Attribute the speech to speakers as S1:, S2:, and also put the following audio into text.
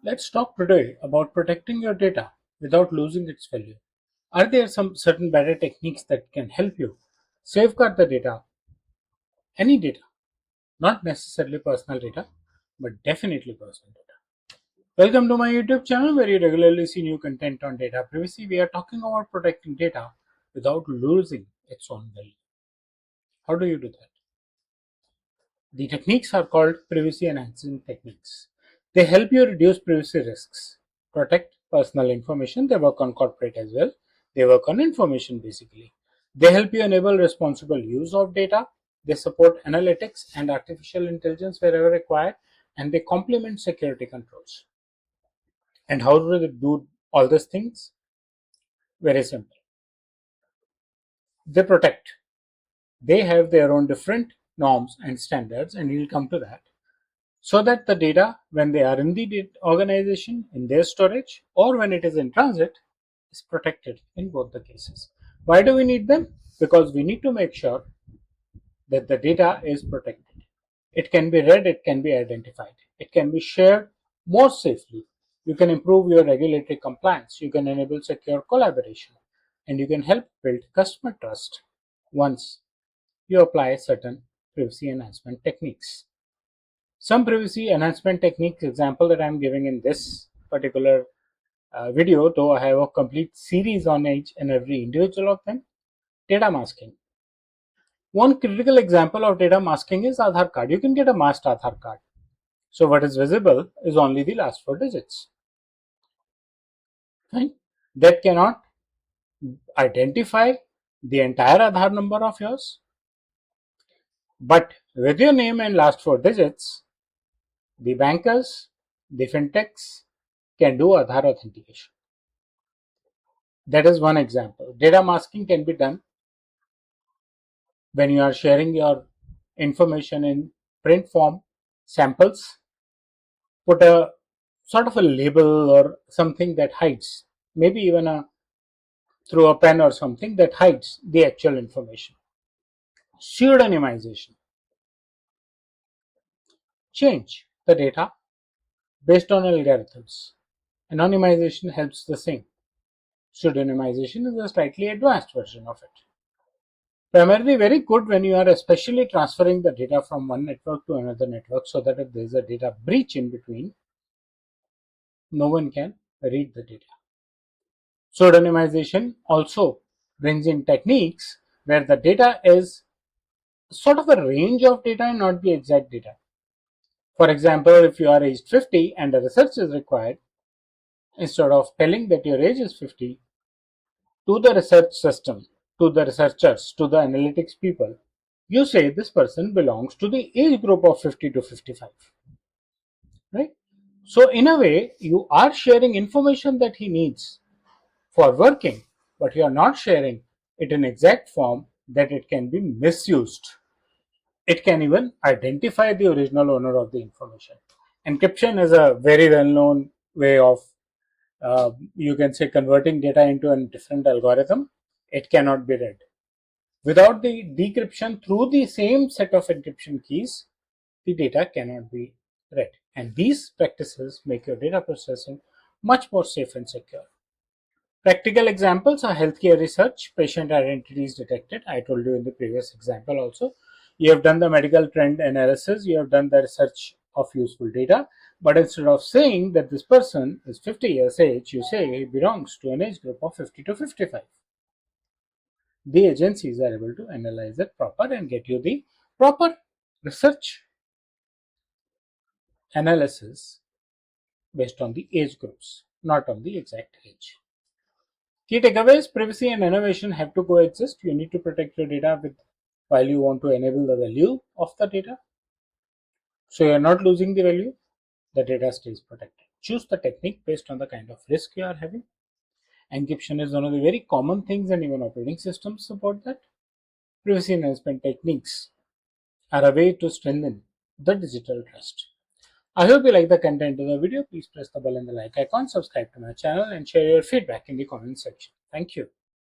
S1: Let's talk today about protecting your data without losing its value. Are there some certain better techniques that can help you safeguard the data, any data, not necessarily personal data, but definitely personal data? Welcome to my YouTube channel where you regularly see new content on data privacy. We are talking about protecting data without losing its own value. How do you do that? The techniques are called privacy enhancing techniques. They help you reduce privacy risks, protect personal information. They work on corporate as well. They work on information basically. They help you enable responsible use of data. They support analytics and artificial intelligence wherever required, and they complement security controls. And how do they do all these things? Very simple. They protect. They have their own different norms and standards, and we'll come to that. So that the data, when they are in the organization, in their storage, or when it is in transit, is protected in both the cases. Why do we need them? Because we need to make sure that the data is protected. It can be read, it can be identified, it can be shared more safely. You can improve your regulatory compliance, you can enable secure collaboration, and you can help build customer trust once you apply certain privacy enhancement techniques. Some privacy enhancement techniques example that I am giving in this particular video, though I have a complete series on each and every individual of them. Data masking. One critical example of data masking is Aadhaar card. You can get a masked Aadhaar card. So what is visible is only the last 4 digits. Right? That cannot identify the entire Aadhaar number of yours. But with your name and last 4 digits, the bankers, the fintechs can do Aadhaar authentication. That is one example. Data masking can be done when you are sharing your information in print form samples. Put a sort of a label or something that hides, maybe even through a pen or something that hides the actual information. Pseudonymization. Change the data based on algorithms. Anonymization helps the same. Pseudonymization is a slightly advanced version of it. Primarily very good when you are especially transferring the data from one network to another network, so that if there is a data breach in between, no one can read the data. Pseudonymization also brings in techniques where the data is sort of a range of data and not the exact data. For example, if you are aged 50 and a research is required, instead of telling that your age is 50 to the research system, to the researchers, to the analytics people, you say this person belongs to the age group of 50 to 55, right? So in a way, you are sharing information that he needs for working, but you are not sharing it in exact form that it can be misused. It can even identify the original owner of the information. Encryption is a very well-known way of, you can say, converting data into a different algorithm. It cannot be read. Without the decryption through the same set of encryption keys, the data cannot be read. And these practices make your data processing much more safe and secure. Practical examples are healthcare research, patient identities detected. I told you in the previous example also. You have done the medical trend analysis, you have done the research of useful data, but instead of saying that this person is 50 years age, you say he belongs to an age group of 50 to 55. The agencies are able to analyze it proper and get you the proper research analysis based on the age groups, not on the exact age. Key takeaways: privacy and innovation have to coexist. You need to protect your data while you want to enable the value of the data. So you're not losing the value, the data stays protected. Choose the technique based on the kind of risk you are having. Encryption is one of the very common things, and even operating systems support that. Privacy enhancement techniques are a way to strengthen the digital trust. I hope you like the content of the video. Please press the bell and the like icon, subscribe to my channel, and share your feedback in the comment section. Thank you.